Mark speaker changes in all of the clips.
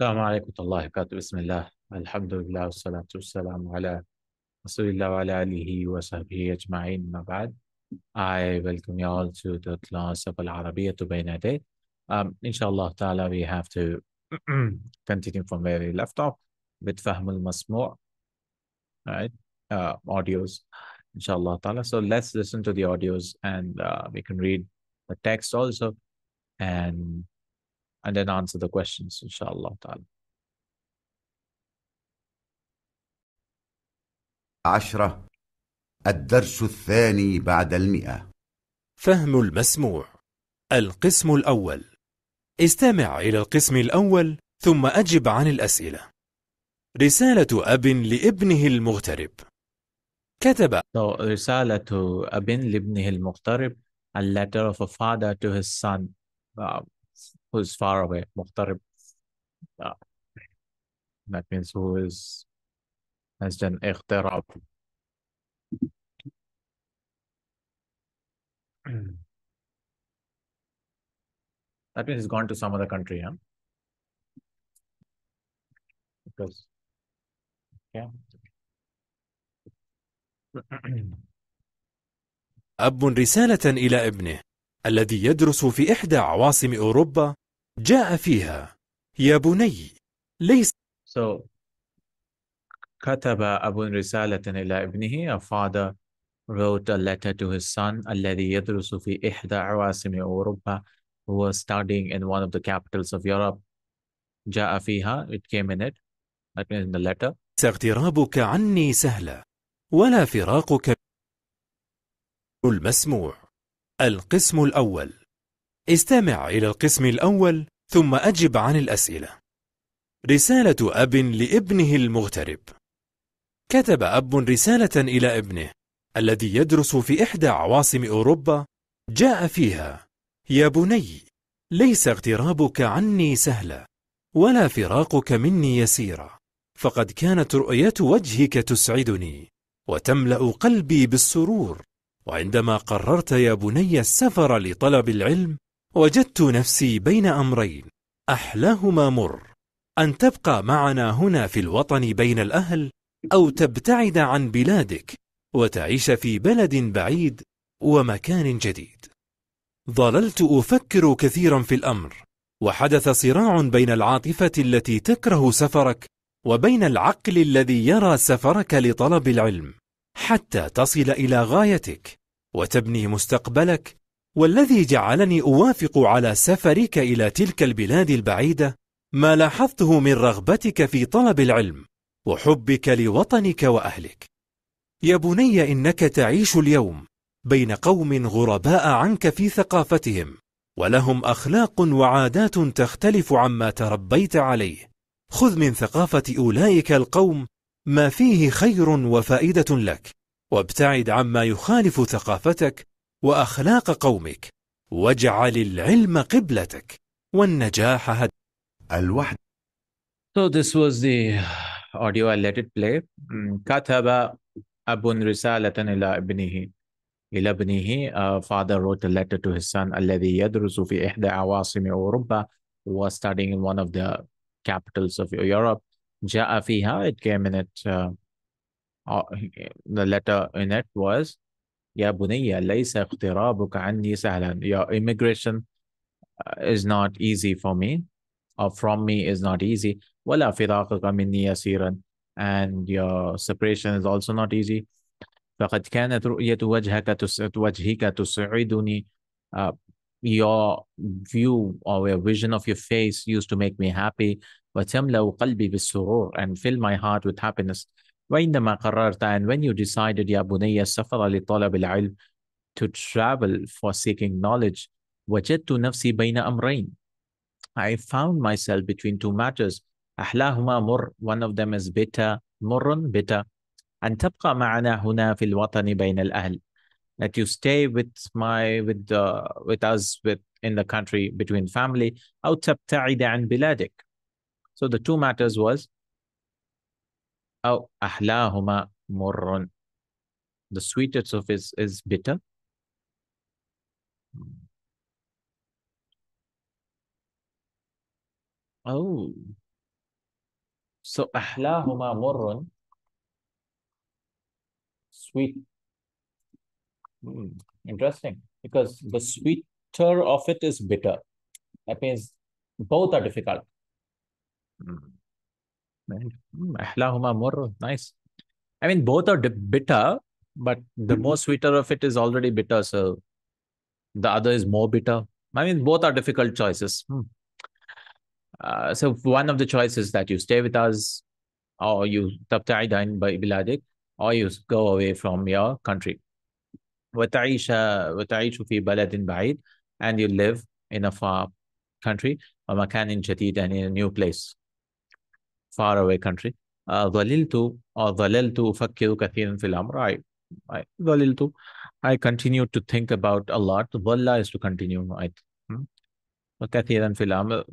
Speaker 1: السلام عليكم ورحمة الله وبركاته. بسم الله الحمد لله والصلاة والسلام على رسول الله وعلى آله وصحبه أجمعين. ما بعد, I welcome you all to the class of Arabiyya to Bayna. Inshallah ta'ala, we have to continue from where we left off with Fahmul Masmu', right? Audios, inshallah ta'ala. So let's listen to the audios and we can read the text also and then answer the questions, inshallah ta'ala.
Speaker 2: 10. الدرس الثاني بعد 100.
Speaker 3: فهم المسموع. القسم الأول. استمع إلى القسم الأول ثم أجب عن الأسئلة. رسالة أب لابنه المغترب. كتب
Speaker 1: رسالة أب لابنه المغترب, a letter of a father to his son who is far away. مغترب, that means who has done اغتراب. That means he's gone to some other country, huh? Because, yeah.
Speaker 3: أب رسالة إلى ابنه الذي يدرس في إحدى عواصم أوروبا جاء فيها: يا بني ليس.
Speaker 1: So, كتب أب رسالة إلى ابنه, a father wrote a letter to his son الذي يدرس في إحدى عواصم أوروبا, who was studying in one of the capitals of Europe. جاء فيها, it came in it, that means in the letter.
Speaker 3: اغترابك عني سهلة ولا فراقك. المسموع. القسم الأول. استمع إلى القسم الأول ثم أجب عن الأسئلة. رسالة أب لابنه المغترب. كتب أب رسالة إلى ابنه الذي يدرس في إحدى عواصم أوروبا جاء فيها: يا بني ليس اغترابك عني سهلا ولا فراقك مني يسيرا، فقد كانت رؤية وجهك تسعدني وتملأ قلبي بالسرور، وعندما قررت يا بني السفر لطلب العلم وجدت نفسي بين أمرين أحلاهما مر: أن تبقى معنا هنا في الوطن بين الأهل، أو تبتعد عن بلادك وتعيش في بلد بعيد ومكان جديد. ظللت أفكر كثيرا في الأمر، وحدث صراع بين العاطفة التي تكره سفرك وبين العقل الذي يرى سفرك لطلب العلم حتى تصل إلى غايتك وتبني مستقبلك، والذي جعلني أوافق على سفرك إلى تلك البلاد البعيدة ما لاحظته من رغبتك في طلب العلم وحبك لوطنك وأهلك. يا بني إنك تعيش اليوم بين قوم غرباء عنك في ثقافتهم، ولهم أخلاق وعادات تختلف عما تربيت عليه. خذ من ثقافة أولئك القوم ما فيه خير وفائدة لك، وابتعد عما يخالف ثقافتك وأخلاق قومك، واجعل العلم قبلتك والنجاح هدفك.
Speaker 2: الوحدة.
Speaker 1: So this was the audio. I let it play. كتب أب رسالة إلى ابنه. Father wrote a letter to his son الذي يدرس في إحدى عواصم أوروبا, who was studying in one of the capitals of Europe. جاء فيها, it came in it. The letter in it was: يا بني ليس اغترابك عني سهلا. Your immigration is not easy for me, or from me is not easy. ولا فراقك مني يسيرا, and your separation is also not easy. فقد كانت رؤية وجهك تسعدني. Your view or your vision of your face used to make me happy. وتملأ قلبي بالسرور, and fill my heart with happiness. وعندما قررت, and when you decided, يا بني السفر لطلب العلم, to travel for seeking knowledge, وجدت نفسي بين أمرين. I found myself between two matters. أحلاهما مر, one of them is bitter, مر, bitter. أن تبقى معنا هنا في الوطن بين الأهل, that you stay with us in the country between family. أو تبتعد عن بلادك. So the two matters was أو أحلاهما مر, the sweetest of it is bitter. Oh, So أحلاهما مر, sweet. Hmm, interesting. Because the sweeter of it is bitter. That means both are difficult. Hmm. أحلاهما مر. Nice. I mean, both are bitter, but the more sweeter of it is already bitter, so the other is more bitter. I mean, both are difficult choices. So one of the choices that you stay with us, or you تبتعد عن بلادك, or you go away from your country. وتعيش في بلد بعيد, and you live in a far country, ومكان جديد, and in a new place, far away country. ظللت أفكر كثيرا في الأمر. ظللت, I continue to think about a lot. ظل is to continue, right? وكثيرا في الأمر,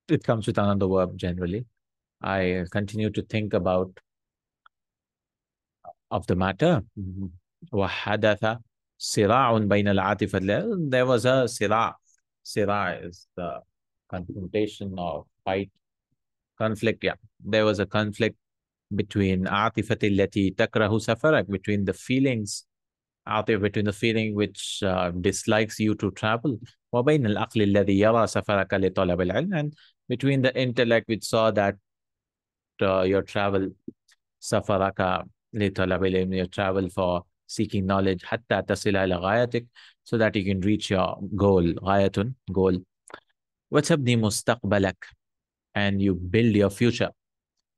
Speaker 1: it comes with another verb generally. I continue to think about of the matter. وحدث صراع بين العاطفة. There was a صراع. صراع is the confrontation or fight, conflict. Yeah, there was a conflict between عاطفة التي تكره سفرك, between the feelings, عاطفة, between the feeling which dislikes you to travel, وبين العقل الذي يرى سفرك لطلب العلم, and between the intellect which saw that your travel سفرك لطلب العلم, your travel for seeking knowledge, حتى تصل إلى غايتك, so that you can reach your goal. غاية, goal. وتبني مستقبلك, and you build your future.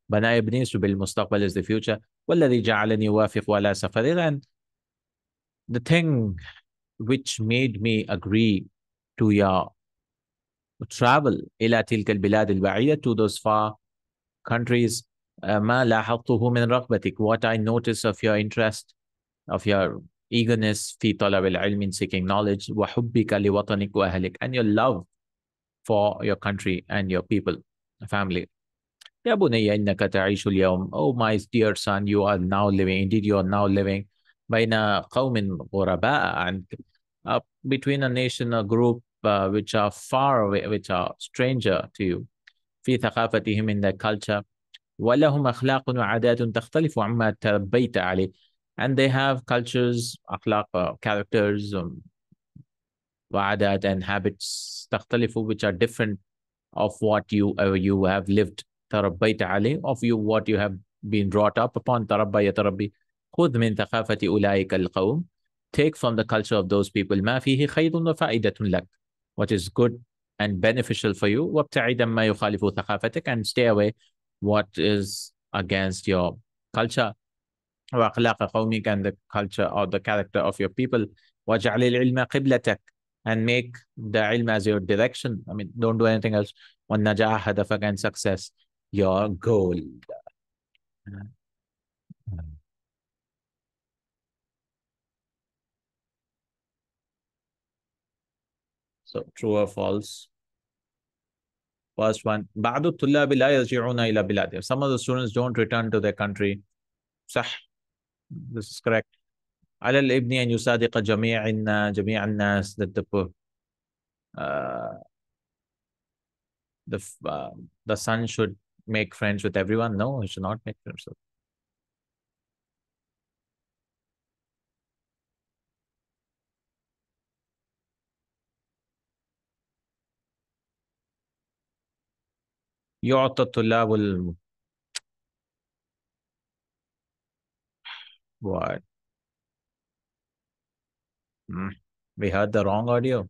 Speaker 1: بنى يبني, to build مستقبل is the future. والذي جعلني وافق ولا سفر, and the thing which made me agree to your travel إلى تلك البلاد البعيدة, to those far countries. ما لاحظته من رغبتك, what I notice of your interest, of your eagerness في طلب العلم, in seeking knowledge. وحبك لوطنك وأهلك, and your love for your country and your people, family. يا بني إنك تعيش اليوم, oh my dear son, you are now living, indeed you are now living بين قوم غرباء عنك, between a nation, a group which are far away, which are stranger to you. في ثقافتهم, in their culture. ولهم أخلاق وعادات تختلف عما تربيت عليه, and they have cultures, أخلاق, characters, وعادات, and habits تختلف, which are different of what you have lived. تربيت عليه, of you, what you have been brought up upon. تربى يتربي. خذ من ثقافة أولئك القوم, take from the culture of those people ما فيه خير وفائدة لك, what is good and beneficial for you. وابتعد ما يخالف ثقافتك, and stay away what is against your culture. وأخلاق قومك, and the culture or the character of your people. واجعل العلم قبلتك, and make the ilm as your direction. I mean, don't do anything else. والنجاح هدفك, and success your goal. So true or false? First one. بعض الطلاب لا يرجعون إلى بلادهم. Some of the students don't return to their country. صح. This is correct. على الابن أن يصادق جميع الناس, that uh, the son should make friends with everyone. No, he should not make friends with. يعطى الطلاب what? We heard the wrong audio.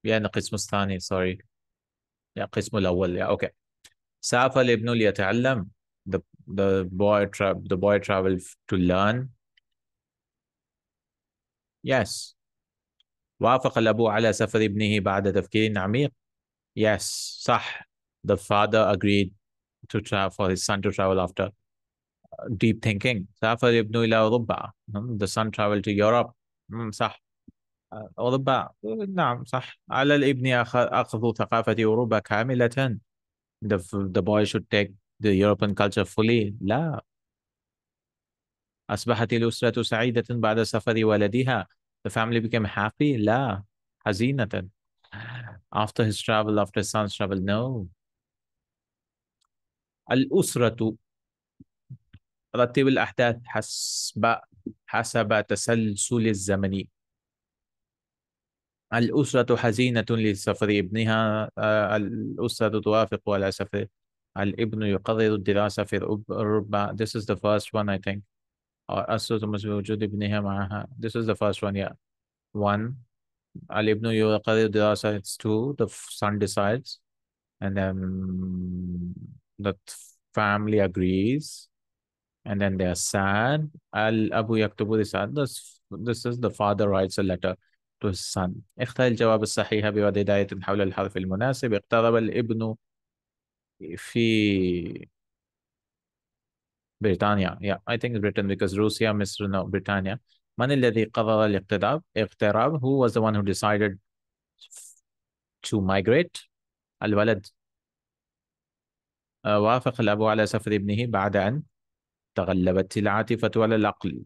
Speaker 1: يعني القسم الثاني, sorry. يا القسم الأول, yeah, okay. سافر الابن ليتعلم, the boy traveled to learn. Yes. وافق الأب على سفر ابنه بعد تفكير عميق. Yes, صح. The father agreed to travel for his son to travel after deep thinking. سافر ابنه إلى أوروبا. The son traveled to Europe. صح. أوروبا. نعم صح. على الابن أخذ ثقافة أوروبا كاملة. The boy should take the European culture fully. لا. أصبحت الأسرة سعيدة بعد سفر ولدها. The family became happy. لا. حزينة. After his travel, after his son's travel. No. الأسرة رتب الأحداث حسب تسلسل الزمني. الأسرة حزينة لسفر ابنها. الأسرة توافق على سفر. الابن يقرر الدراسة في أوروبا. This is the first one I think. الأسرة مش بوجود ابنها معها. This is the first one, yeah. One. الابن يقرر الدراسة. It's two. The son decides. And then the family agrees. And then they are sad. الأب يكتب رسالة. This is the father writes a letter to his son. اختر الجواب الصحيح بوضع دائرة حول الحرف المناسب. اقترب الابن في بريطانيا. Yeah, I think it's Britain because روسيا مصر no بريطانيا. من الذي قرر الاقتراب? Who was the one who decided to migrate? الولد. وافق الأب على سفر ابنه بعد أن تغلبت العاطفة على العقل.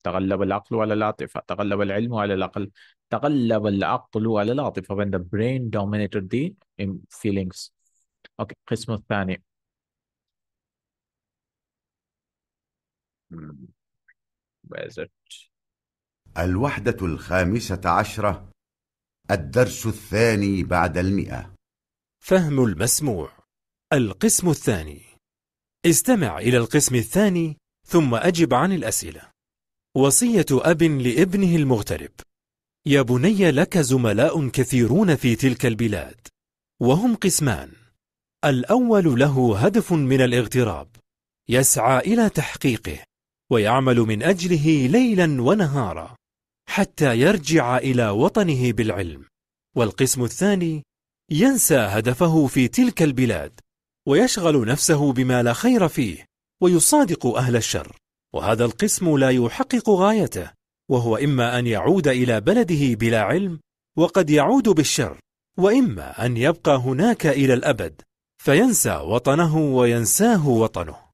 Speaker 1: تغلب العقل على العاطفة. تغلب العلم على العقل. تغلب العقل على العاطفة when the brain dominated the feelings. Okay, القسم الثاني. Where is it?
Speaker 2: الوحدة الخامسة عشرة الدرس الثاني بعد 100.
Speaker 3: فهم المسموع. القسم الثاني. استمع إلى القسم الثاني ثم أجب عن الأسئلة. وصية أب لابنه المغترب. يا بني لك زملاء كثيرون في تلك البلاد وهم قسمان. الأول له هدف من الاغتراب يسعى إلى تحقيقه ويعمل من أجله ليلا ونهارا حتى يرجع إلى وطنه بالعلم. والقسم الثاني ينسى هدفه في تلك البلاد ويشغل نفسه بما لا خير فيه ويصادق أهل الشر. وهذا القسم لا يحقق غايته، وهو إما أن يعود إلى بلده بلا علم وقد يعود بالشر، وإما أن يبقى هناك إلى الأبد فينسى وطنه وينساه وطنه.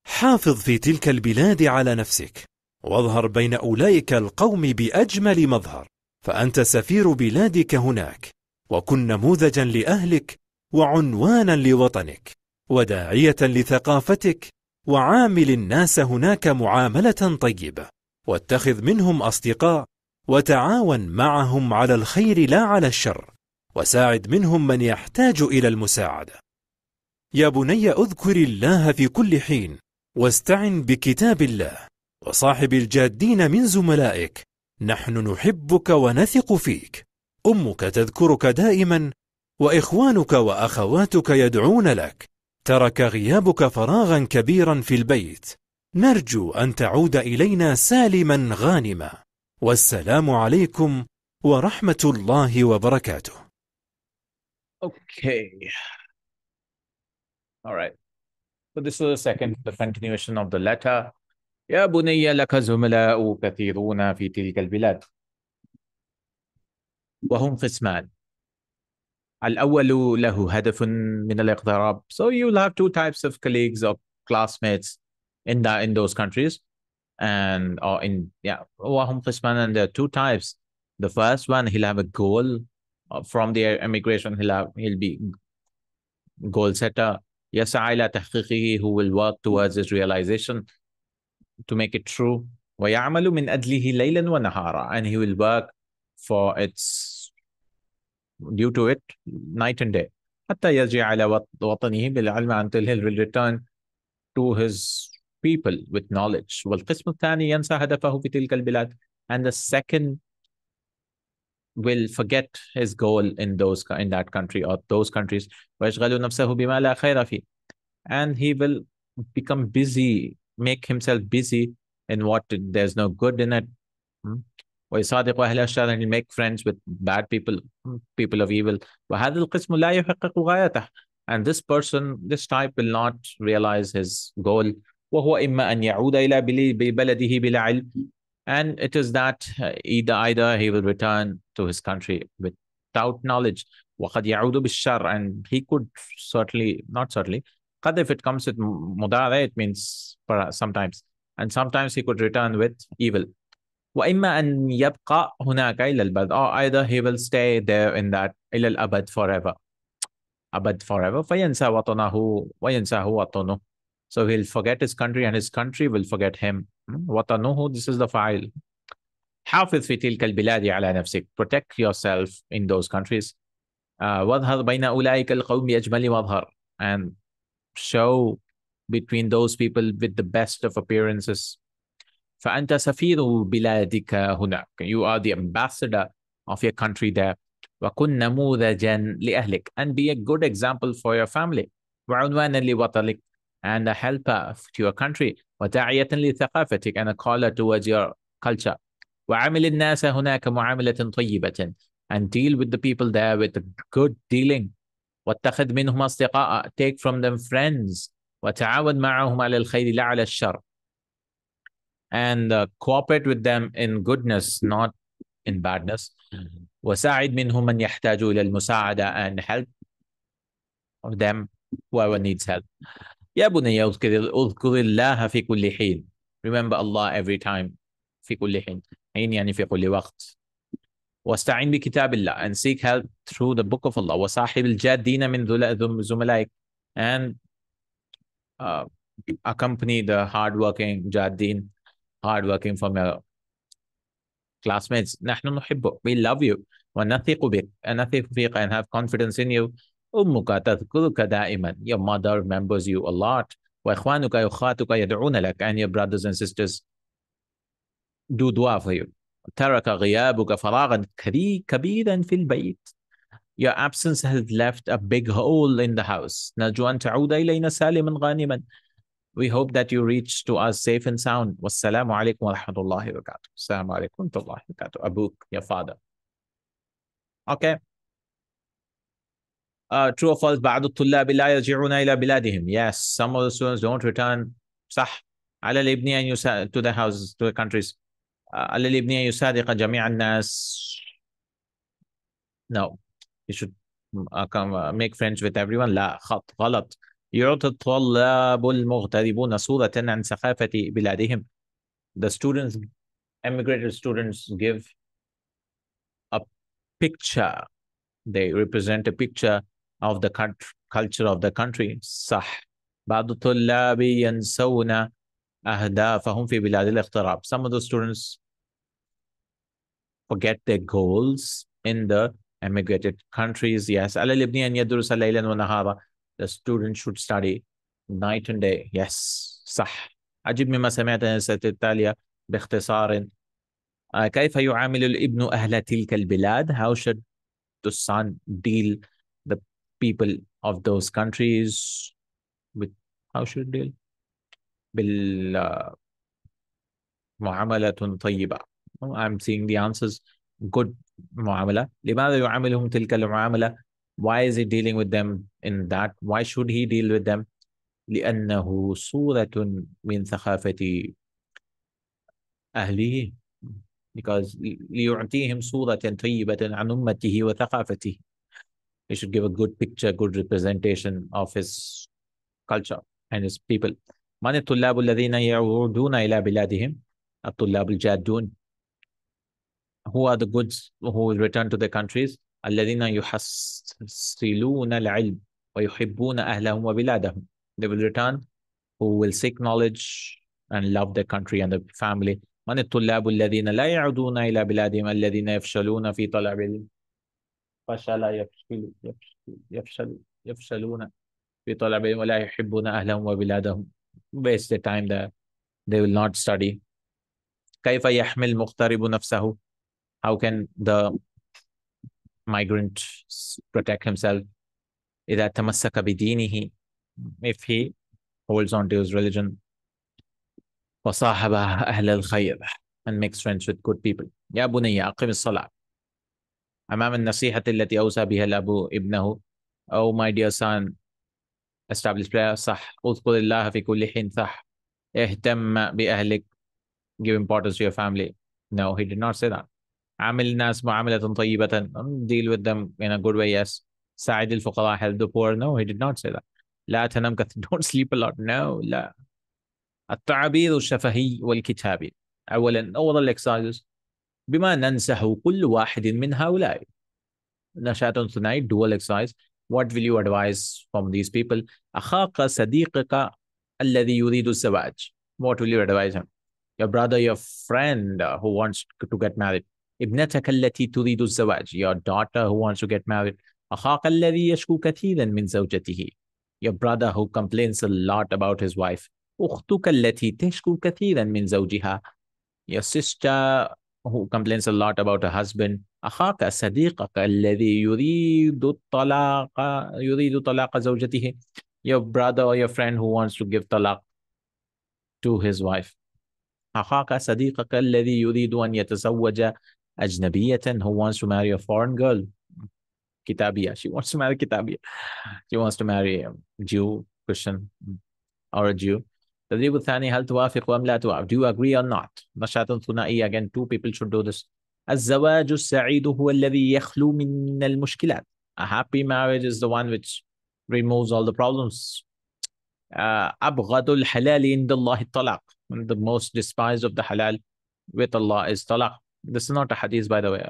Speaker 3: حافظ في تلك البلاد على نفسك واظهر بين أولئك القوم بأجمل مظهر، فأنت سفير بلادك هناك، وكن نموذجا لأهلك وعنوانا لوطنك وداعية لثقافتك، وعامل الناس هناك معاملة طيبة، واتخذ منهم أصدقاء وتعاون معهم على الخير لا على الشر، وساعد منهم من يحتاج إلى المساعدة. يا بني اذكر الله في كل حين واستعن بكتاب الله، وصاحب الجادين من زملائك، نحن نحبك ونثق فيك. أمك تذكرك دائما، وإخوانك وأخواتك يدعون لك. ترك غيابك فراغا كبيرا في البيت، نرجو أن تعود إلينا سالما غانما. والسلام عليكم ورحمة الله وبركاته.
Speaker 1: Okay. All right. So this is the continuation of the letter. يا بني لك زملاء كثيرون في تلك البلاد وهم قسمان. الأول له هدف من الاقتراب. So you'll have two types of colleagues or classmates in those countries, and or in وهم قسمان, and there are two types. The first one, he'll have a goal from the immigration. He'll be goal setter. يسعى إلى تحقيقه, who will work towards his realization to make it true. ويعمل من أجله ليلا ونهارا, and he will work for its due to it night and day. حتى يرجع إلى وطنه بالعلم, until he will return to his people with knowledge. والقسم الثاني ينسى هدفه في تلك البلاد, and the second will forget his goal in that country or those countries. ويشغل نفسه بما لا خير فيه, and he will become busy, make himself busy in what there's no good in it. ويصادق أهل الشر, and he'll make friends with bad people, people of evil. وهذا القسم لا يحقق غايته, and this person, this type will not realize his goal. وهو إما أن يعود إلى بلده بلا علم, and it is that either he will return to his country without knowledge. وقد يعود بالشر, and he could certainly, not certainly, قد, if it comes with مضارع, it means sometimes, and sometimes he could return with evil. وإما أن يبقى هناك إلى الأبد, or either he will stay there in that إلى الأبد, forever, أبد, forever. فينسى وطنه وينساه وطنه, so he'll forget his country and his country will forget him. وطنه, this is the file. حافظ في تلك البلاد على نفسك, protect yourself in those countries. واظهر بين أولئك القوم بأجمل مظهر, and show between those people with the best of appearances. فأنت سفير بلادك هناك, you are the ambassador of your country there. وكن نموذجا لأهلك, and be a good example for your family. وعنوانا لوطنك, and a helper to your country. وداعية لثقافتك, and a caller towards your culture. وعامل الناس هناك معاملة طيبة, and deal with the people there with a good dealing. واتخذ منهم أصدقاء, take from them friends. وتعاون معهم على الخير لا على الشر, and cooperate with them in goodness, not in badness. وساعد منهم من يحتاج إلى المساعدة, and help of them whoever needs help. يا بني اذكر الله في كل حين, remember Allah every time, في كل حين, حين يعني في كل وقت. واستعين بكتاب الله, and seek help through the book of Allah. وصاحب الجادين من زملائك, and accompany the hardworking جادين, hardworking from your classmates. نحن نحبك, we love you. ونثق بك, and نثق فيك, and have confidence in you. أمك تذكرك دائما, your mother remembers you a lot. وإخوانك وأخواتك يدعون لك, and your brothers and sisters do dua for you. ترك غيابك فراغا كبيرا في البيت, your absence has left a big hole in the house. نرجو أن تعود إلينا سالما غانما, we hope that you reach to us safe and sound. والسلام عليكم ورحمة الله وبركاته. السلام عليكم ورحمة الله وبركاته. أبوك, your father. Okay. True or false, بعض الطلاب لا يرجعون إلى بلادهم. Yes, some of the students don't return. صح. على الابن أن يسافر to the houses, to the countries. على الابن أن يصادق جميع الناس. No, you should make friends with everyone. لا, غلط. يعطي الطلاب المغتربون صورة عن ثقافة بلادهم. The students, emigrated students, give a picture. They represent a picture of the culture of the country. صح. بعض الطلاب ينسون أهدافهم في بلاد الاغتراب. Some of the students forget their goals in the emigrated countries. Yes. على الابن أن يدرس ليلا ونهارا. The student should study night and day. Yes. صح. أجب مما سمعت من السنة التالية باختصار. كيف يعامل الابن أهل تلك البلاد? How should the son deal the people of those countries with, how should deal بالمعاملة طيبة. I'm seeing the answers. Good معاملة. لماذا يعاملهم تلك المعاملة? Why is he dealing with them in that? Why should he deal with them? لأنه صورة من ثقافة أهله, because ليعطيهم صورة طيبة عن أمته وثقافته. He should give a good picture, good representation of his culture and his people. من الطلاب الذين يعودون إلى بلادهم؟ الطلاب الجادون. Who are the goods who will return to their countries? الذين يحصلون العلم ويحبون أهلهم وبلادهم. They will return who will seek knowledge and love their country and their family. من الطلاب الذين لا يعودون إلى بلادهم الذين يفشلون في طلب العلم. يفشلون في طلب العلم ولا يحبون أهلهم وبلادهم. Waste their time there. They will not study. كيف يحمل المغترب نفسه? How can the migrant protect himself? إذا تمسك بدينه, if he holds on to his religion. وصاحب أهل الخير, and makes friends with good people. يا بني أقم الصلاة أمام النصيحة التي أوصى بها الأب ابنه. Oh my dear son, establish prayer. صح. اذكر الله في كل حين. صح. اهتم بأهلك. Give importance to your family. No, he did not say that. عامل الناس معاملة طيبة. Deal with them in a good way. Yes. ساعد الفقراء. Help the poor. No, he did not say that. لا تنام كثير. Don't sleep a lot. No, لا. التعابير الشفهي والكتابي. أولا oral exercises بما ننسح كل واحد من هؤلاء. نشاط ثنائي dual exercise. What will you advise from these people? أخاك صديقك الذي يريد الزواج. What will you advise him? Your brother, your friend who wants to get married. ابنتك التي تريد الزواج. Your daughter who wants to get married. أخاك الذي يشكو كثيرا من زوجته. Your brother who complains a lot about his wife. أختك التي تشكو كثيرا من زوجها. Your sister who complains a lot about her husband. أخاك صديقك الذي يريد طلاق زوجته. Your brother or your friend who wants to give talaq to his wife. أخاك صديقك الذي يريد أن يتزوج أجنبية, who wants to marry a foreign girl. كتابية. She wants to marry كتابية. She wants to marry a Jew, Christian, or a Jew. التدريب الثاني, هل توافق أم لا توافق? Do you agree or not? نشاط ثنائي. Again, two people should do this. الزواج السعيد هو الذي يخلو من المشكلات. A happy marriage is the one which removes all the problems. أبغض الحلال عند الله الطلاق. The most despised of the halal with Allah is talaq. This is not a hadith, by the way,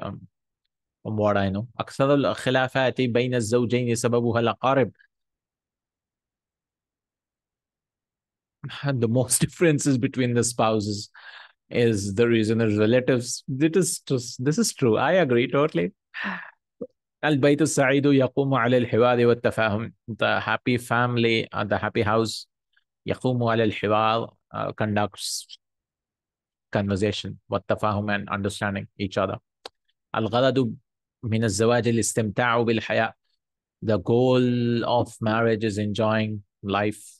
Speaker 1: from what I know. أكثر الخلافات بين الزوجين سببها الأقارب. The most differences between the spouses is the reason is relatives. This is true. I agree totally. البيت السعيد يقوم على الحوار والتفاهم. The happy family, the happy house, يقوم على الحوار, conducts conversation والتفاهم and understanding each other. الغرض من الزواج الاستمتاع بالحياة. The goal of marriage is enjoying life.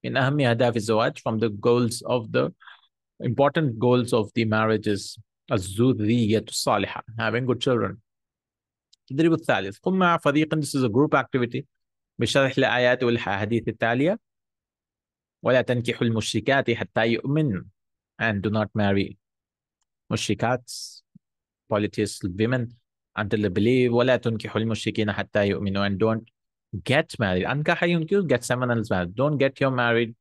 Speaker 1: من أهم أهداف الزواج, from the goals of the important goals of the marriage is الذرية الصالحة, having good children. التدريب الثالث, قم مع فريق. This is a group activity بشرح الآيات والأحاديث التالية. ولا تنكحوا المشركات حتى يؤمن, and do not marry مشركات, polytheist women, until they believe. ولا تنكحوا المشركين حتى يؤمنوا, and don't get married. أنكح ينكح, get someone else married. Don't get your married,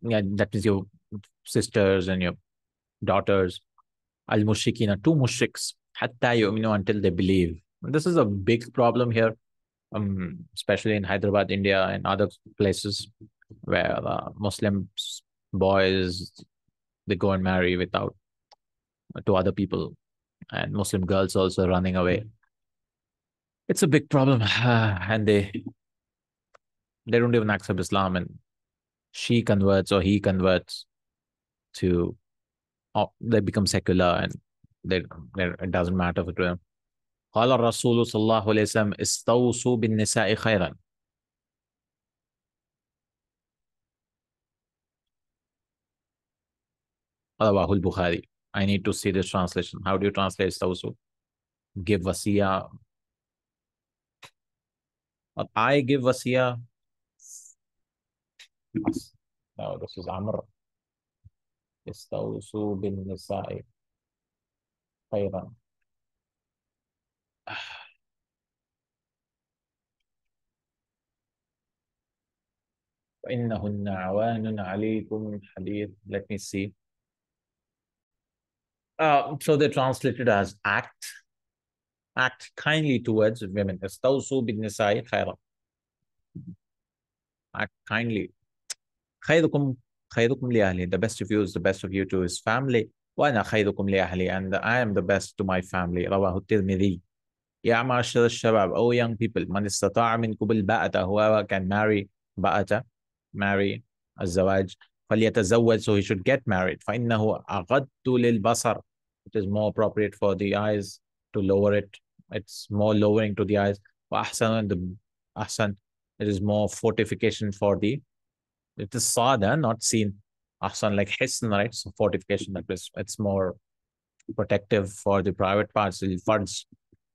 Speaker 1: yeah, that means your sisters and your daughters, al-mushrikina, two mushriks, حتى يؤمنوا, until they believe. This is a big problem here, especially in Hyderabad, India, and other places where Muslim boys, they go and marry without to other people, and Muslim girls also running away. It's a big problem, and they don't even accept Islam, and she converts or he converts to, they become secular, and it doesn't matter for them. قال الرسول صلى الله عليه وسلم استوصوا بالنساء خيرا. رواه البخاري. I need to see this translation. How do you translate استوصوا? Give wasiya. I give wasiya. No, this is Amr. استوصوا بالنساء خيرا. فإنهن عوان عليكم حديث. Let me see. So they translated as act kindly towards women. استوصوا بالنساء خيرا. Act kindly. خيركم لأهلي. The best of you is the best of you to his family. وأنا خيركم لأهلي, and I am the best to my family. رواه الترمذي. يا معشر الشباب, oh young people, من استطاع منكم الباءة, whoever can marry marry الزواج, فليتزوج, so he should get married. فإنه أغض للبصر. It is more appropriate for the eyes to lower it. It's more lowering to the eyes. وأحسن, the أحسن, it is more fortification for the, it is sada, not seen. Ahsan, like hisn, right? So fortification, that is, it's more protective for the private parts, الفرج.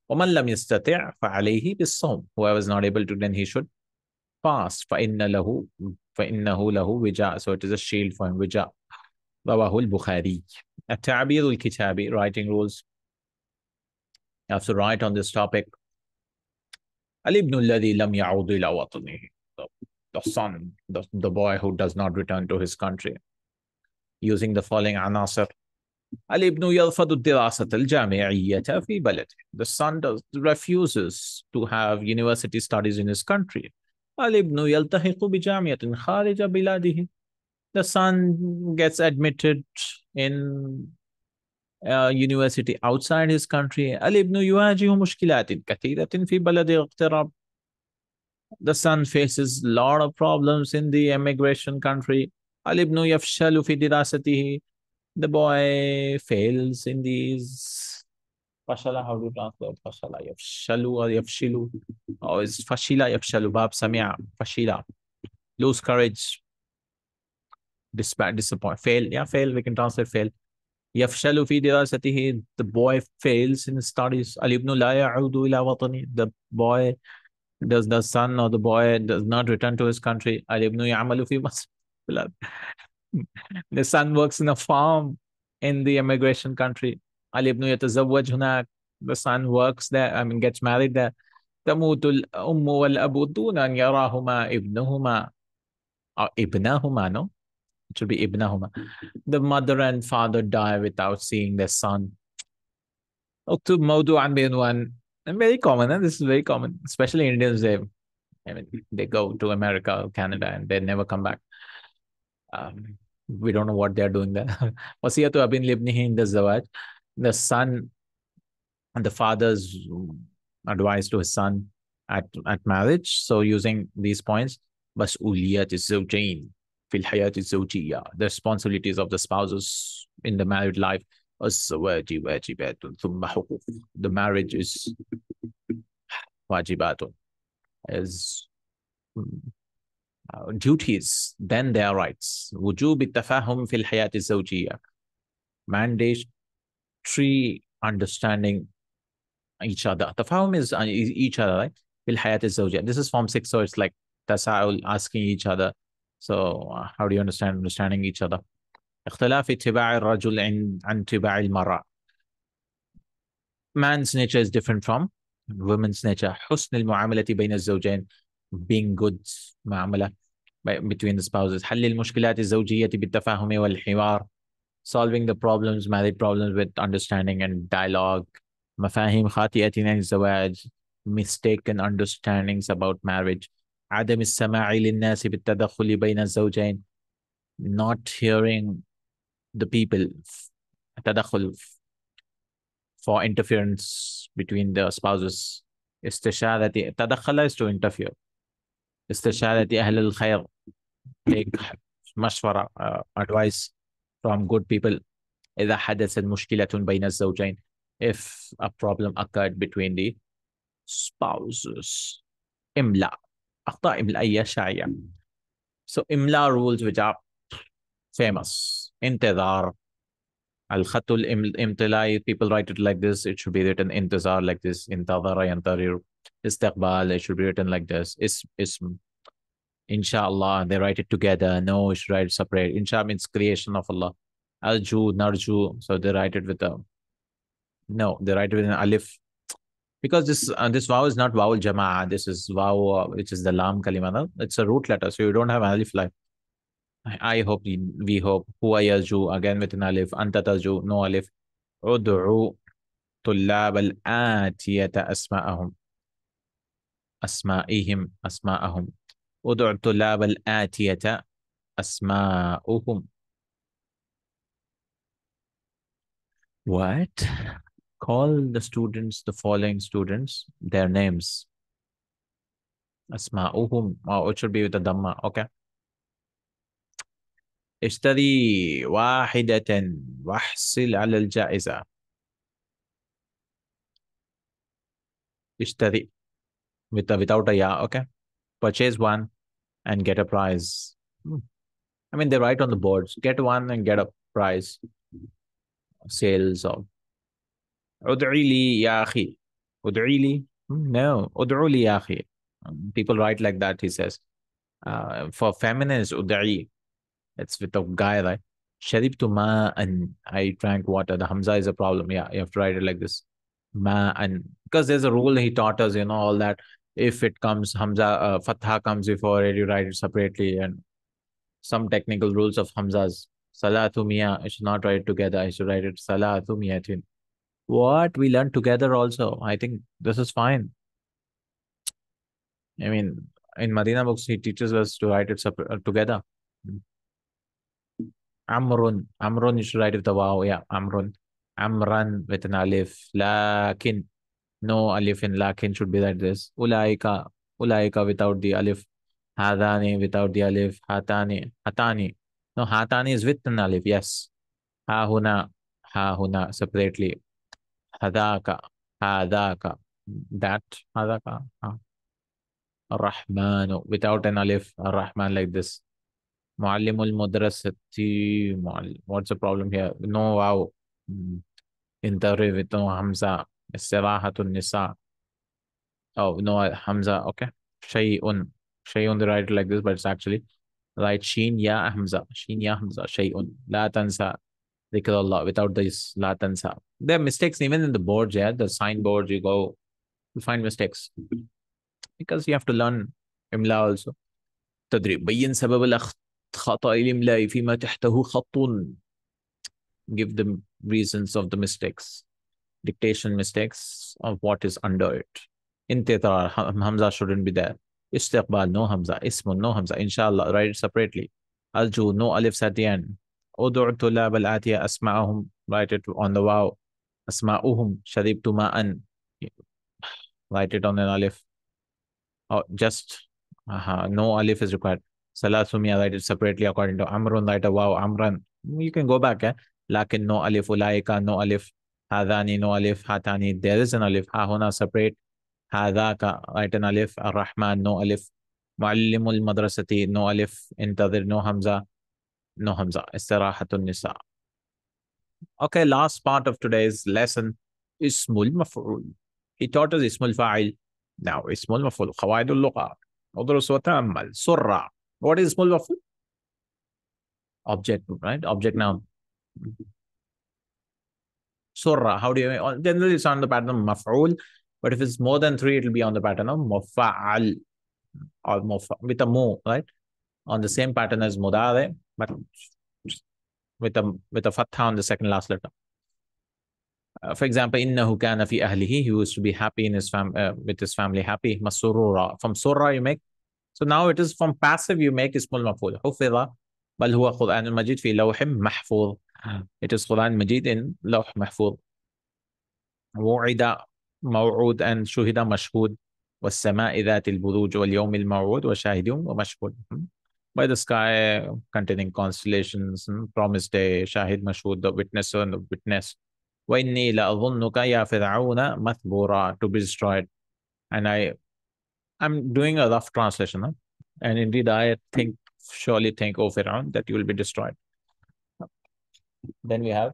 Speaker 1: ومن لم يستطع فعليه بالصوم. Whoever is not able to, then he should fast. فإنه له وجاء. So it is a shield for him. وجاء. رواه البخاري. التعبير الكتابي, writing rules. You have to write on this topic. الابن الذي لم يعود إلى وطنه. The son, the boy who does not return to his country. Using the following عناصر. الابن يرفض الدراسة الجامعية في بلده. The son refuses to have university studies in his country. الابن يلتحق بجامعة خارج بلاده. The son gets admitted in university outside his country. الابن يواجه مشكلات كثيرة في بلد الاغتراب. The son faces a lot of problems in the emigration country. الابن يفشل في دراسته. The boy fails in these. Fashala, how do you translate fashala? Yafshalu or yafshilu? Or is fashila yafshalu? Bab samia. Fashila. Lose courage. Disappoint. Fail. Yeah, fail. We can translate fail. Yafshalu fi dirasatihi. The boy fails in his studies. Al-ibnu la ya'udu ila watani. The son or the boy does not return to his country. Al-ibnu ya'malu fi masjid. The son works in a farm in the immigration country. الابن يتزوج هناك. The son works there, I mean gets married there. تموت الأم والأب دون أن يراهما ابنهما or ابنهما, no? It should be ابنهما. The mother and father die without seeing their son. اكتب موضوعا بعنوان. Very common, this is very common, especially Indians. They go to America or Canada and they never come back. We don't know what they're doing there. وصية أب لابنه عند الزواج. The son and the father's advice to his son at marriage. So using these points, مسؤوليات الزوجين في الحياة الزوجية. The responsibilities of the spouses in the married life. الزواج واجبات ثم حقوق. The marriage is واجبات, is duties, then their rights. وجوب التفاهم في الحياة الزوجية. Mandatory understanding each other. تفاهم is each other, right? في الحياة الزوجية. This is form 6, so it's like تساؤل, asking each other. So how do you understanding each other? اختلاف اتباع الرجل عن اتباع المرأة. Man's nature is different from women's nature. حسن المعاملة بين الزوجين, being good معاملة between the spouses. حل المشكلات الزوجية بالتفاهم والحوار. Solving the problems, married problems, with understanding and dialogue. مفاهيم خاطئة عن الزواج, mistaken understandings about marriage. عدم السماع للناس بالتدخل بين الزوجين, not hearing the people. تدخل, for interference between the spouses. استشارة تدخل is to interfere. استشارة أهل الخير, take مشورة, advice from good people. إذا حدثت مشكلة بين الزوجين, if a problem occurred between the spouses. إملاء, أخطاء إملائية شائعة. So إملاء rules which are famous. انتظار. الخط الامتلائي, people write it like this, it should be written انتظار like this. انتظر ينتظر. استقبال, it should be written like this. اسم. Inshallah, they write it together. No, it should write it separate. Insha means creation of Allah. Alju, Narju, so they write it with a, no, they write it with an alif. Because this vow is not vowel jama'ah. This is vow, which is the lam kalima. No? It's a root letter, so you don't have alif like. I hope, we hope. Huwa yarju, again with an alif. Anta tarju, no alif. Ud'u طلاب الآتية أسماءهم. أسماءهم. ادعوا الطلاب الآتية أسماءهم. What? Call the students, the following students, their names. أسماءهم. Oh, it should be with the Dhamma. Okay. اشتري واحدة واحصل على الجائزة. اشتري without a ya. Okay. Purchase one and get a prize. I mean, they write on the boards, get one and get a prize. Sales of Ud'i li ya akhi. Ud'i li? No. Ud'u li ya akhi. People write like that, he says. For feminine, it's ud'i. It's with a guy, right? Sharibtu ma'an. I drank water. The Hamza is a problem. Yeah, you have to write it like this. Ma'an. Because there's a rule he taught us, all that. If it comes, Hamza, Fatha comes before it, you write it separately. And some technical rules of Hamzas. Salatu miya, I should not write it together. I should write it Salatu miyatin. What? We learned together also. I think this is fine. I mean, in Madina books, he teaches us to write it together. Amrun. Amrun, you should write with the wow. Yeah, Amrun. Amran with an alif. Lakin. No alif in lakin should be like this. Ulaika. Ulaika without the alif. Hadani without the alif. Hatani. Hatani. No, hatani is with an alif. Yes. Ha huna. Ha huna separately. Hadaka. Hadaka. That. Hadaka. Ar-Rahmanu without an alif. Ar-Rahman like this. Muallimul Mudrasati. What's the problem here? No wow. Interview with no Hamza. Istirahatun Nisa. Oh, no Hamza. Okay. Shay'un. Shay'un, they write it like this, but it's actually right. Sheen Ya Hamza. Sheen Ya Hamza. Shay'un. La Tansa. Dhikrullah. Without this La Tansa. There are mistakes even in the boards, yeah. The signboards, you go, you find mistakes. Because you have to learn Imla also. تدريب بين سبب الخطأ الإملائي فيما تحته خط. Give the reasons of the mistakes, dictation mistakes of what is under it. Intidar, Hamza shouldn't be there. Istiqbal, no Hamza. Ismul, no Hamza. Inshallah, write it separately. Alju, no alifs at the end. Udu' tulab al-atiya asma'ahum, write it on the wow. Asma'uhum, sharibtu ma'an, write it on an alif. Oh, just no alif is required. Salasumia, write it separately according to Amrun, write a wow, Amran. You can go back, Lakin no alif, ulaika, no alif, hadani, no alif, hatani, there is an alif, hahuna separate, hadaka, write an alif, ar-Rahman, no alif, muallimul madrasati, no alif, intadir, no hamza, no hamza, istirahatun nisa. Okay, last part of today's lesson, Ismul Mafool. He taught us Ismul Fa'il. Now, Ismul Mafool, Qawaidul Lugha. Udrus wa ta'ammal. Surra. What is Ismul Mafool? Object, right? Object noun. Surra. How do you, generally it's on the pattern of Maf'ul, but if it's more than three, it will be on the pattern of Mufa'al or with a mu, right? On the same pattern as Mudare, but with a fatha on the second last letter. For example, innahu kana fi ahlihi, he used to be happy in his with his family, happy. Masurura. From surra you make. So now it is from passive you make ismul maf'ul. Hufidha bal huwa Quran al-Majid fi lawhim mahfuz. It is Quran Majid in lawh mahfuz. Wu'ida maw'ud and shuhida mashhud. والسماء ذات البروج واليوم الموعود وشاهد ومشهود. By the sky containing constellations, promised day, shahid mashhud, the witness and the witness. وَإِنِّي لَأَظُنُّكَ يَا فِرْعَوْنَ مَثْبُورًا, to be destroyed. And I'm doing a rough translation. And indeed, I surely think, O Fir'aun, that you will be destroyed. Then we have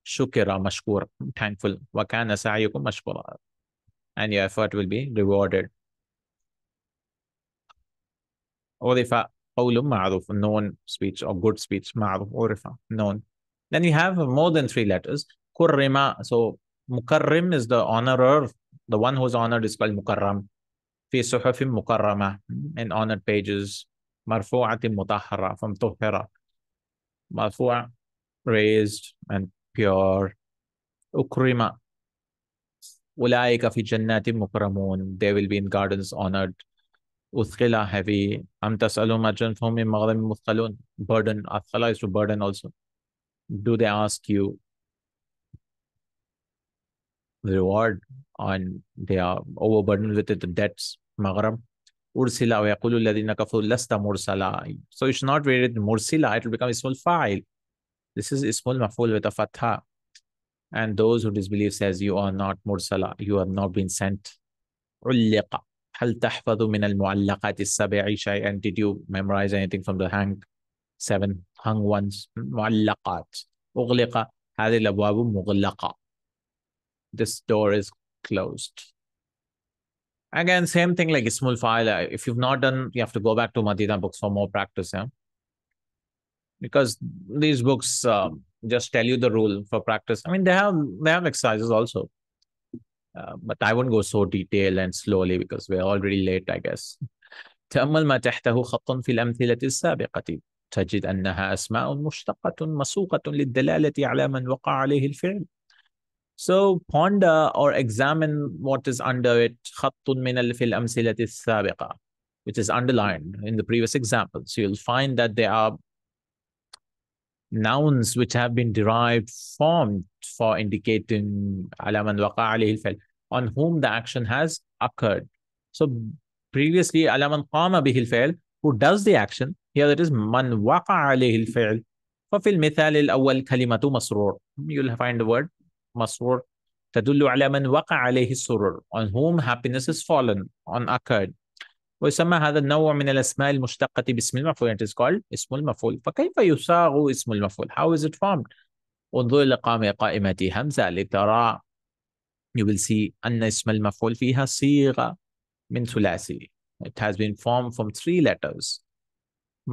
Speaker 1: shukira mashkur, thankful. وَكَانَ سَعْيُكُمْ مَشْكُورًا, and your effort will be rewarded. عُرِفَ قَوْلٌ مَعْرُوفٌ, known speech or good speech. مَعْرُوف, عُرِفَ, known. Then you have more than three letters. Kurrima. So Mukarrim is the honorer. The one who's honored is called Mukarram. Fi suhufim mukarrama, in honored pages. Marfu'atim mutahhara, from tuhhira. Marfu'a, raised and pure. Ukrima. Ulaika fi jannatim mukramun, they will be in gardens honored. Uthqila, heavy. Am tas'alum ajran fahum min maghrim muthqalun, burden. Athqala is to burden also. Do they ask you the reward, and they are overburdened with it, the debts? Maghram. Ursila wa yaqulu alladhina kafaru lasta mursala. So you should not read it mursila, it will become ismul fa'il. This is ismul maf'ul with a fatha. And those who disbelieve says, you are not mursala, you have not been sent. Ulliqa. Hal tahfadhu min al-mu'allaqat as-sab'i shay'an, did you memorize anything from the seven hung ones? Mu'allaqat. Ughliqa. هذه الأبواب مغلقة. This door is closed. Again, same thing like Ismul Fa'il. If you've not done, you have to go back to Madina books for more practice. Yeah? Because these books just tell you the rule for practice. I mean, they have exercises also. But I won't go so detailed and slowly because we're already late, I guess. تأمل ما تحته خط في الأمثلة السابقة تجد أنها أسماء مشتقة مسوقة للدلالة على من وقع عليه الفعل. So ponder or examine what is under it خط من في الأمثلة السابقة, which is underlined in the previous example. So you'll find that there are nouns which have been derived, formed for indicating على من وقع عليه الفعل, on whom the action has occurred. So previously على من قام به الفعل, who does the action. Here it is من وقع عليه الفعل. ففي المثال الأول كلمة مسرور, you'll find the word مسرور تدل على من وقع عليه السرور, on whom happiness is fallen, on occurred. ويسمى هذا النوع من الأسماء المشتقة باسم المفعول. It is called اسم المفعول. فكيف يصاغ اسم المفعول? How is it formed? انظر إلى قائمة همزة لترى. You will see أن اسم المفعول فيها صيغة من ثلاثي. It has been formed from 3 letters.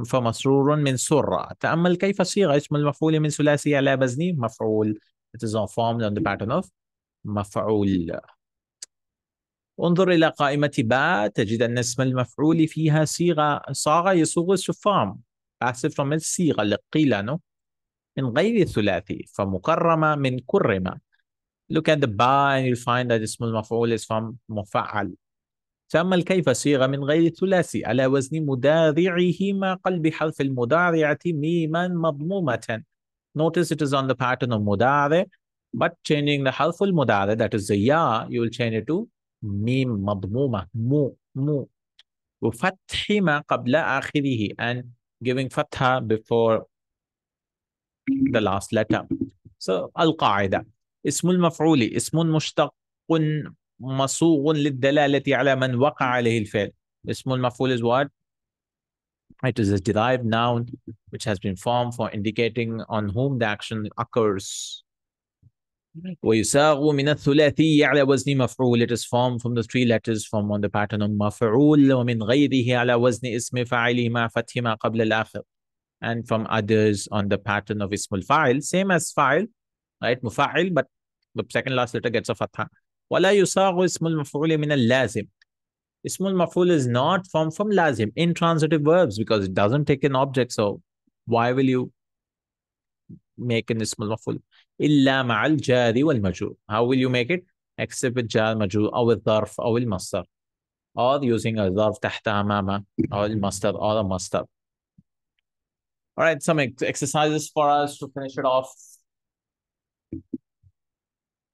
Speaker 1: فمسرور من سرة. تأمل كيف صيغ اسم المفعول من ثلاثي على وزن مفعول. It is formed on the pattern of مفعول. انظر إلى قائمة باء تجد أن اسم المفعول فيها صاغة يصوغ الشفام. passive from الصيغة لقيل من غير الثلاثي فمكرمة من كرمة. Look at the ba and you'll find that اسم المفعول is from مفعل. تأمل كيف صيغة من غير الثلاثي على وزن مضارعهما قلب حرف المضارعة ميما مضمومة. Notice it is on the pattern of مضارع, but changing the حرف المضارع, that is the ya, you will change it to ميم مضمومة مو وفتح ما قبل آخره, and giving fatha before the last letter. So القاعدة اسم المفعول اسم مشتق مصوغ للدلالة على من وقع عليه الفعل. اسم المفعول is what? It is a derived noun which has been formed for indicating on whom the action occurs. ويساغ من الثلاثي على وزن مفعول. It is formed from the 3 letters from on the pattern of مفعول. ومن غيره على وزن اسم فاعله مع فتح ما قبل الآخر. And from others on the pattern of اسم الفاعل, same as فاعل, right? مفاعل, but the second last letter gets a fatha. ولا يساغ اسم المفعول من اللازم. اسم المفعول is not formed from lazim, intransitive verbs, because it doesn't take an object. So why will you make an اسم المفعول? إلا مع الجار والمجرور. How will you make it? Except with jar مجرور أو الظرف أو المصدر, or using a ظرف تحت أمامه or المصدر or a مصدر. All right, some exercises for us to finish it off.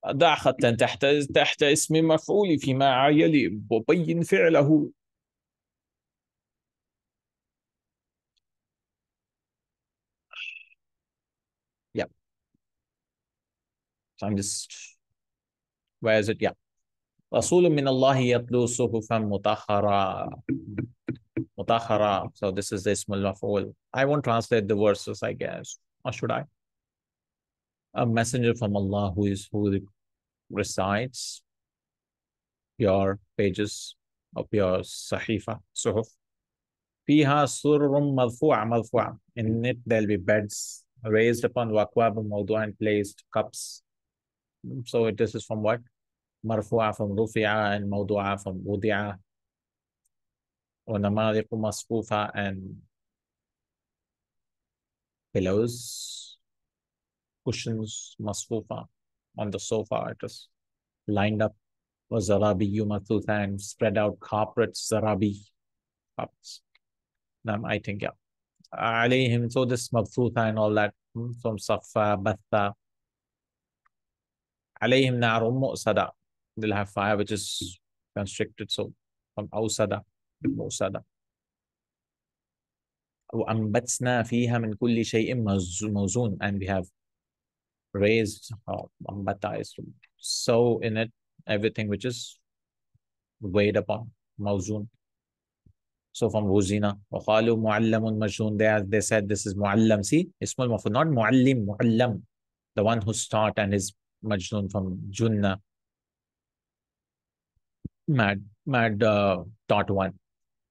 Speaker 1: ضع خطا تحت اسم مفعول فيما يلي وبين فعله. Yeah. So I'm just, where is it? Yeah. رسول من الله يتلو صحفا مطهرة. So this is the اسم المفعول. I won't translate the verses, I guess. Or should I? A messenger from Allah who recites your pages of your صحيفة, صحف. فيها سرر مرفوعة. In it there'll be beds raised upon وأكواب موضوع and placed cups. So this is from what? مرفوعة from رفع, and موضوعة from وضع, ونمارق مصفوفة, and pillows, cushions مصفوفة on the sofa. It is lined up. وزرابي مبثوثة, and spread out carpets, زرابي, carpets. I think, yeah. عليهم, so this مبثوثة and all that from صفة, بثة. عليهم نار مؤصدة, they'll have fire which is constricted, so from أوصدة, مؤصدة. وأنبتنا فيها من كل شيء موزون, and we have raised, أنبتا is to sow in it everything which is weighed upon, موزون. So from وزنا وقالوا معلم مجنون, they said this is معلم. See, اسم المفعول, not معلم, معلم, the one who start, and is majnun from junna. mad dot one.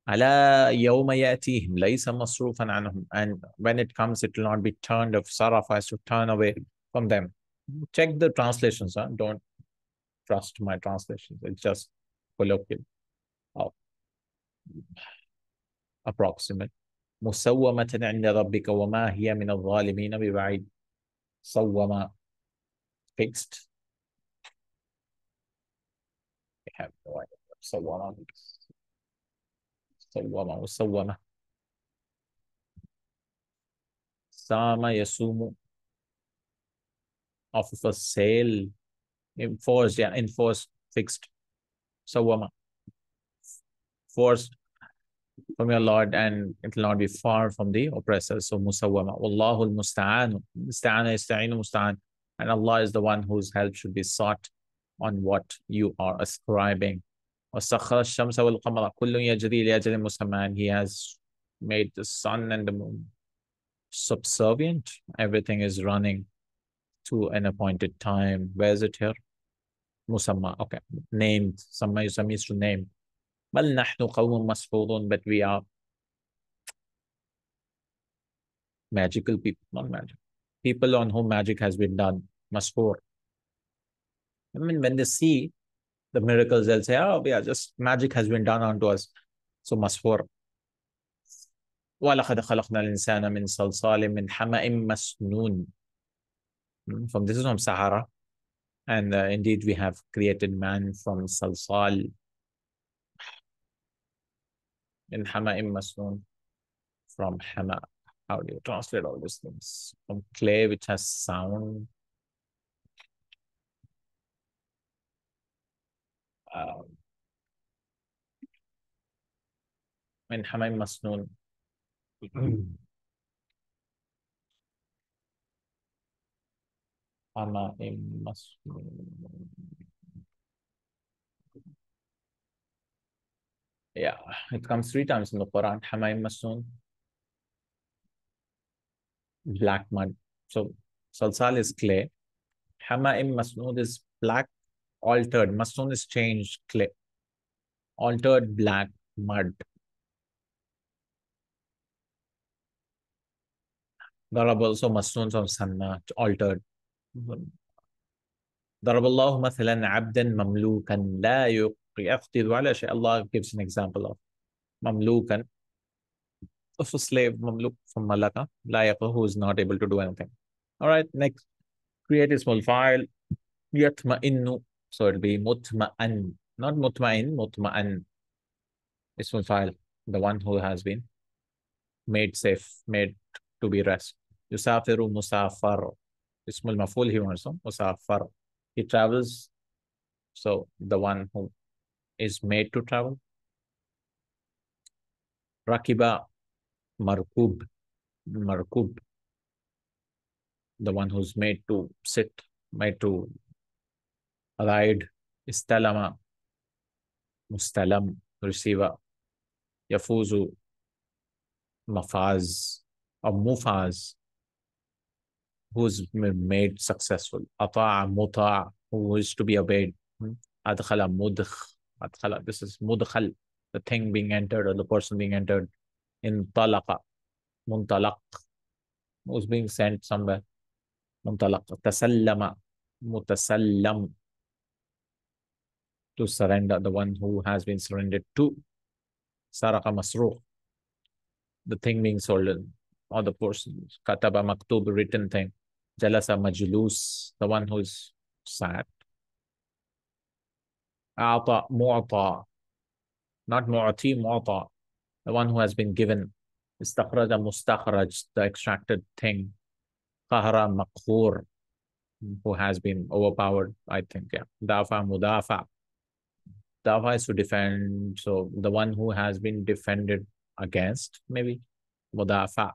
Speaker 1: ألا يوم يأتيهم ليس مصروفا عنهم. And when it comes, it will not be turned of saraf has to turn away from them. Check the translations, huh? Don't trust my translations. It's just colloquial, uh, approximate. مسومة عند ربك وما هي من الظالمين ببعيد. صوم, fixed. I have no idea. صوم, وصوم. صام يصوم, off of a sale. Enforced, yeah, enforced, fixed. Sawama, forced from your Lord, and it will not be far from the oppressor. So musawwama. Wallahu al-musta'an. Musta'ana yasta'inu musta'an. And Allah is the one whose help should be sought on what you are ascribing. وَسَخَّرَ الشَّمْسَ وَالْقَمَرَ كُلٌّ يَجْرِي لِأَجَلٍ مُسَمًّى. He has made the sun and the moon subservient. Everything is running to an appointed time. Where is it here? Musamma. Okay. Named. Samma is to name. بل نحن قوم مسحورون. But we are magical people, not magic. People on whom magic has been done. Masfoor. I mean, when they see the miracles, they'll say, oh, yeah, just magic has been done onto us. So masfoor. وَلَقَدْ خَلَقْنَا الْإِنسَانَ مِنْ صَلْصَالٍ مِنْ حَمَإٍ مَسْنُونٍ. From this is from Sahara. And indeed, we have created man from salsal. In حَمَإٍ مَسْنُونٍ. From hama. How do you translate all these things? From clay, which has sound. من حمام مسنون. حمام مسنون. Yeah, it comes 3 times in the Quran. حمام مسنون. Black mud. So salsal is clay. Hamaim masnoon is black, altered. Masnoon is changed, clay. Altered black mud. Darab also masnoon from sanna, altered. ضرب الله مثلا عبدا مملوكا لا يقدر على شيء. Allah gives an example of mamlukan, of a slave, mamluk from malaka, لا يقدر, who is not able to do anything. All right, next, create a small file. يطمئن, so it'll be mutma'an, not mutma'in, mutma'an. Ismul file, the one who has been made safe, made to be rest. Yusafiru musafar. Ismul Mafool here also. Musafar. He travels. So the one who is made to travel. Rakiba markub. Markub. The one who's made to sit, made to ride. Istalama. Mustalam. Receiver. Yafuzu. Mafaz or mufaz, who's made successful. Ata'a muta', who is to be obeyed. Adkhala mudkh. Adkhala, this is mudkhal, the thing being entered or the person being entered. In talaqa, muntalaq, who's being sent somewhere. Muntalaq. Tasallama, mutasallam, to surrender, the one who has been surrendered to. Saraka masruq, the thing being sold, or the person. Kataba maktub, written thing. Jalasa majlus, the one who is sat. A'ta mu'ta, not mu'ti, mu'ta, the one who has been given. Istakhraja mustakhraj, the extracted thing. Qahra maqhur, who has been overpowered, I think, yeah. Dafa mudafa. Dafa is to defend, so the one who has been defended against, maybe. Mudafa.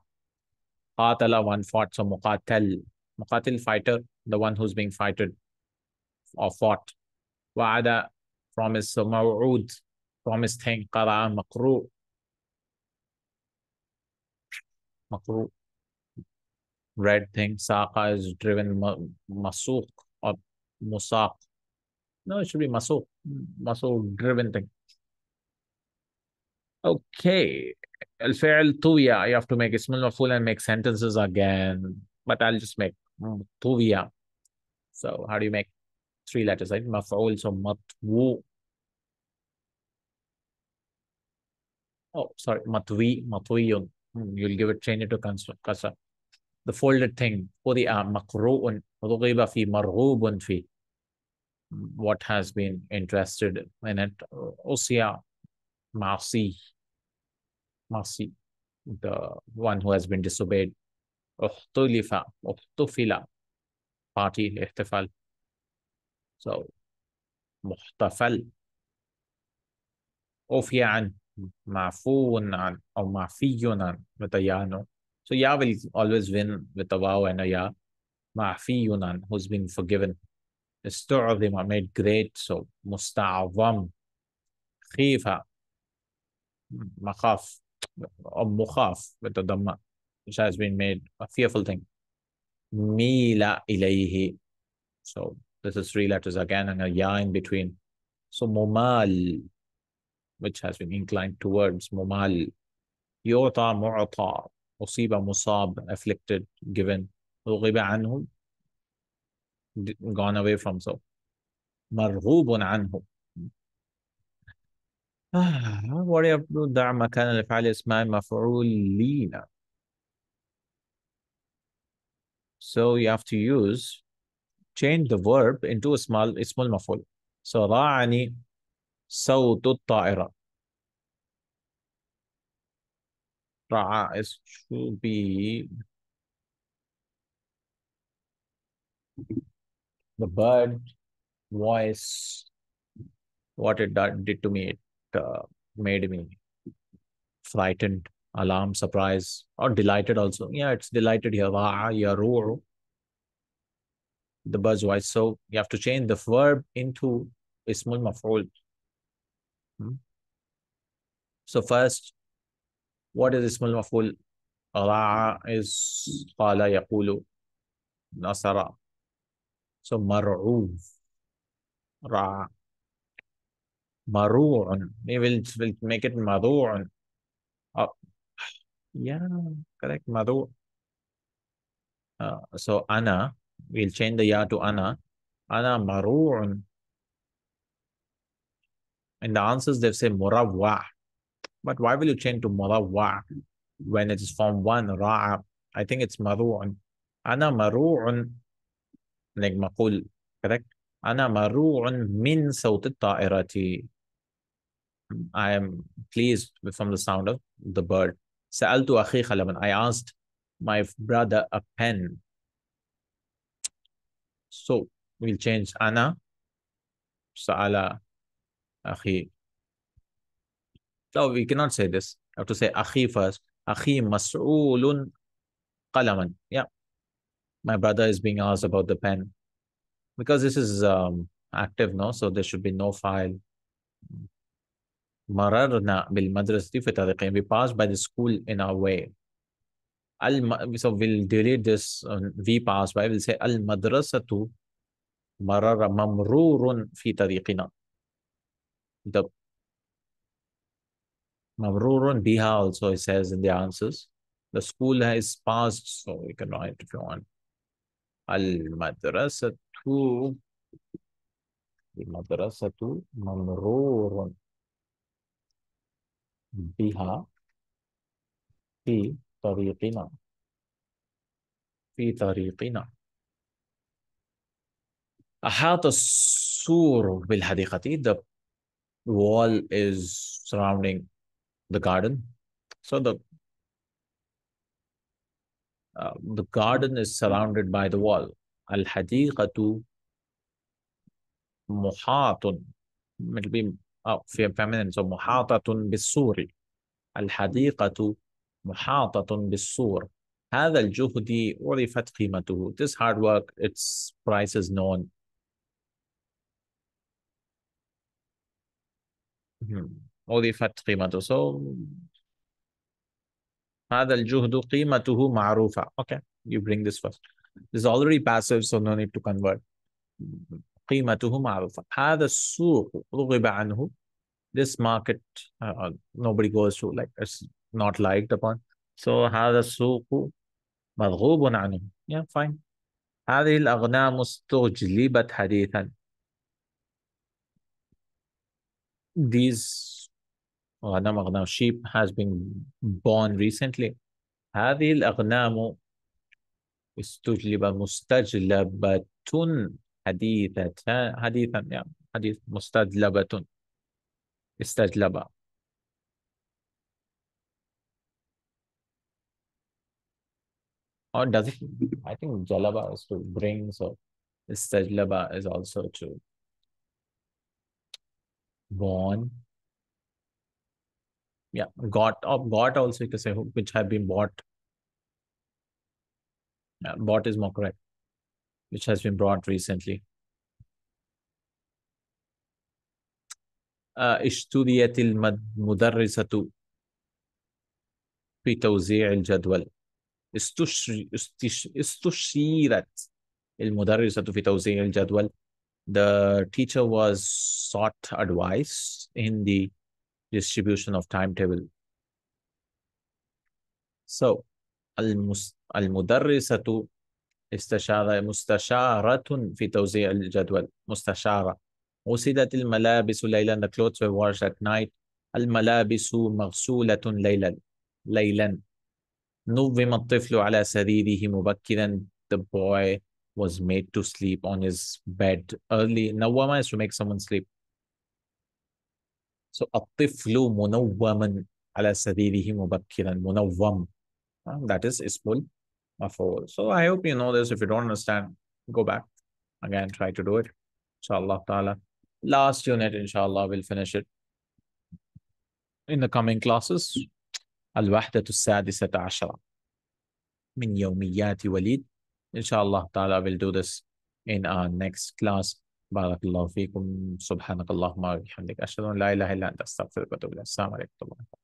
Speaker 1: Qatala, one fought, so muqatal. Muqatil, fighter, the one who's being fighted or fought. Wa'ada, promise, so maw'ud, promised thing. Qara'a maqru. Maqru, red thing. Saqa is driven, masuq or musaq. No, it should be masuq. muscle driven thing. Okay. الفعل طوية. You have to make اسم المفعول and make sentences again. But I'll just make طوية. So how do you make three letters, right? مفعول, so مطوو. Oh, sorry. مطوي, مطوي. You'll give it, change it to kasra. The folded thing. قرئ مقروء. رغب في مرغوب فيه. What has been interested in it. أصيع معصي. معصي. The one who has been disobeyed. اختلف. احتفل. party, احتفال. So محتفل. عفي عن. معفو عن أو معفي عن with a ya, no. So ya will always win with a wow and a ya. معفي عن, who's been forgiven. استعظم, made great, so مستعظم. خيفة. مخاف or مخاف with a dhamma, which has been made a fearful thing. ميل إليه. So this is three letters again and a ya in between. So mumal, which has been inclined towards mumal. يعطى معطى. أصيب مصاب, afflicted, given. رغب عنه, gone away from. So مرغوب عنه. what do you have to do? دع مكان الفعل اسماء مفعولين. So you have to use, change the verb into a small اسم المفعول. So راعني صوت الطائرة. رعى is should be the bird voice. What it did to me, it made me frightened, alarmed, surprised, or delighted also. Yeah, it's delighted here. Ra'a, yaru'u, the bird's voice. So you have to change the verb into ismul maf'ul. So first, what is ismul maf'ul? Ra'a is qala yaqulu, nasara. So mar'u, ra'a. Maru'un. We'll make it maru'un. Oh, yeah, correct. Maru'. So ana, we'll change the ya to ana. Ana maru'un. In the answers, they've said murawwa. But why will you change to murawwa when it is from one ra'a? I think it's maru'un. Ana maru'un, like maqul, correct? Ana maru'un min sawt at-ta'irati. I am pleased from the sound of the bird. Sa'altu akhi khalaban. I asked my brother a pen. So we'll change ana, sa'ala akhi. No, we cannot say this. I have to say akhi first. Akhi mas'ulun qalaman. Yeah, my brother is being asked about the pen. Because this is active, no? So there should be no file. Mararna bil madrasati fi tariqin. We passed by the school in our way. So we'll delete this we pass by. We'll say al madrasatu marara mamrurun fi tariqina. The mamrurun biha also it says in the answers. The school has passed, so we can write if you want. Al madrasatu mamrurun biha في طريقنا في طريقنا. أحاط السور بالحديقة. The wall is surrounding the garden. So the garden is surrounded by the wall. الحديقة محاط. It'll be feminine. So محاطة بالسور. الحديقة محاطة بالسور. هذا الجهد عرفت قيمته. This hard work, its price is known. عرفت قيمته. So هذا الجهد قيمته معروفة. Okay, you bring this first. This is already passive, so no need to convert. قيمته معروفة. هذا السوق رغب عنه. This market, nobody goes to, like, it's not liked upon. So هذا السوق مرغوب عنه. Yeah, fine. هذه الأغنام استجلبت حديثا. These أغنام sheep has been born recently. هذه الأغنام مستجلبة حديثة. حديثا يعني حديث مستجلبة. استجلبة. Or does it? I think jalaba is to bring, so istajlaba is also to born. Yeah, got also you can say which have been bought. Yeah, bought is more correct. Which has been brought recently. اشتريت المدرسة في توزيع الجدول. استشيرت المدرسة في توزيع الجدول. The teacher was sought advice in the distribution of timetable. So المدرسة مستشارة في توزيع الجدول. مستشارة. غسلت الملابس ليلا. The clothes were washed at night. الملابس مغسولة ليلا. نظم الطفل على سريره مبكرا. The boy was made to sleep on his bed early. نوم is to make someone sleep. So الطفل منوما على سريره مبكرا. منوم. That is Ismul, Mafool. So I hope you know this. If you don't understand, go back again, try to do it. Inshallah ta'ala. Last unit, inshallah, we'll finish it in the coming classes. الوحدة السادسة عشرة من يوميات وليد. Inshallah ta'ala, we'll do this in our next class. بارك الله فيكم. سبحانك اللهم وبحمدك أشهد أن لا إله إلا أنت أستغفرك وأتوب إليك. السلام عليكم.